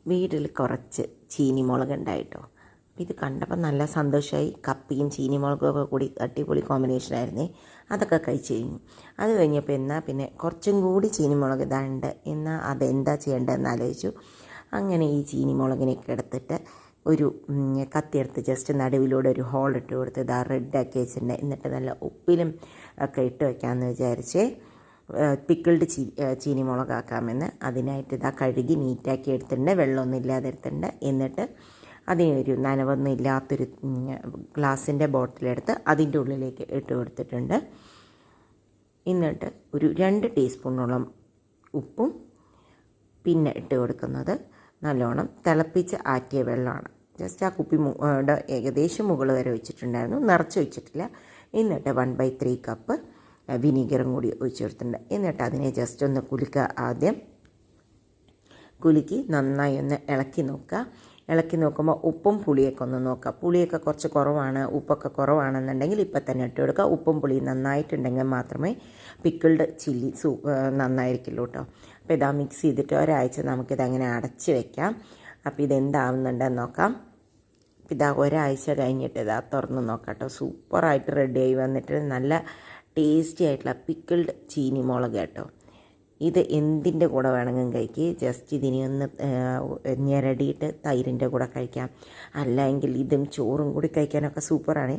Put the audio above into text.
വീട്ടിൽ കുറച്ച് ചീനിമുളക് ഉണ്ടായിട്ടോ. അപ്പോൾ ഇത് കണ്ടപ്പോൾ നല്ല സന്തോഷമായി. കപ്പിയും ചീനിമുളകൊക്കെ കൂടി അടിപൊളി കോമ്പിനേഷനായിരുന്നേ. അതൊക്കെ കഴിച്ച് കഴിഞ്ഞു. അത് കഴിഞ്ഞപ്പോൾ എന്നാൽ പിന്നെ കുറച്ചും കൂടി ചീനിമുളക് ഇതാണ്ട്, എന്നാൽ അതെന്താ ചെയ്യേണ്ടതെന്ന് ആലോചിച്ചു. അങ്ങനെ ഈ ചീനിമുളകിനൊക്കെ എടുത്തിട്ട് ഒരു കത്തിയെടുത്ത് ജസ്റ്റ് നടുവിലൂടെ ഒരു ഹോൾ ഇട്ട് കൊടുത്ത് ഇതാ റെഡാക്കി വെച്ചിട്ടുണ്ട്. എന്നിട്ട് നല്ല ഉപ്പിലും ഒക്കെ ഇട്ട് വയ്ക്കാമെന്ന് വിചാരിച്ചേ. പിക്കിൾഡ് ചീനിമുളകാക്കാമെന്ന്. അതിനായിട്ട് ഇതാ കഴുകി നീറ്റാക്കി എടുത്തിട്ടുണ്ട്, വെള്ളമൊന്നും ഇല്ലാതെ എടുത്തിട്ടുണ്ട്. എന്നിട്ട് അതിനൊരു നനവൊന്നും ഇല്ലാത്തൊരു ഗ്ലാസിൻ്റെ ബോട്ടിലെടുത്ത് അതിൻ്റെ ഉള്ളിലേക്ക് ഇട്ട് കൊടുത്തിട്ടുണ്ട്. എന്നിട്ട് ഒരു 2 ടീസ്പൂണോളം ഉപ്പും പിന്നെ ഇട്ട് കൊടുക്കുന്നത് നല്ലോണം തിളപ്പിച്ച് ആറ്റിയ വെള്ളമാണ്. ജസ്റ്റ് ആ കുപ്പി ഏകദേശം മുകൾ വരെ വെച്ചിട്ടുണ്ടായിരുന്നു, നിറച്ച് വെച്ചിട്ടില്ല. എന്നിട്ട് 1/3 കപ്പ് വിനീഗറും കൂടി ഒഴിച്ചു കൊടുത്തിട്ടുണ്ട്. എന്നിട്ട് അതിനെ ജസ്റ്റ് ഒന്ന് കുലുക്കുക. ആദ്യം കുലുക്കി നന്നായി ഒന്ന് ഇളക്കി നോക്കുക. ഇളക്കി നോക്കുമ്പോൾ ഉപ്പും പുളിയൊക്കെ ഒന്ന് നോക്കുക. പുളിയൊക്കെ കുറച്ച് കുറവാണ്, ഉപ്പൊക്കെ കുറവാണെന്നുണ്ടെങ്കിൽ ഇപ്പം തന്നെ ഇട്ട് കൊടുക്കുക. ഉപ്പും പുളിയും നന്നായിട്ടുണ്ടെങ്കിൽ മാത്രമേ പിക്കിൾഡ് ചില്ലി നന്നായിരിക്കുള്ളൂ കേട്ടോ. അപ്പോൾ ഇതാ മിക്സ് ചെയ്തിട്ട് ഒരാഴ്ച നമുക്കിതങ്ങനെ അടച്ച് വെക്കാം. അപ്പോൾ ഇതെന്താവുന്നുണ്ടെന്ന് നോക്കാം. ഇതാ ഒരാഴ്ച കഴിഞ്ഞിട്ട് ഇതാ തുറന്ന് നോക്കാം കേട്ടോ. സൂപ്പറായിട്ട് റെഡിയായി വന്നിട്ട് നല്ല ടേസ്റ്റി ആയിട്ടുള്ള പിക്കിൾഡ് ചീനിമുളക് കേട്ടോ. ഇത് എന്തിൻ്റെ കൂടെ വേണമെങ്കിലും കഴിക്കുക. ജസ്റ്റ് ഇതിനെ ഒന്ന് ഞെരടിയിട്ട് തൈരിൻ്റെ കൂടെ കഴിക്കാം, അല്ലെങ്കിൽ ഇതും ചോറും കൂടി കഴിക്കാനൊക്കെ സൂപ്പറാണ്.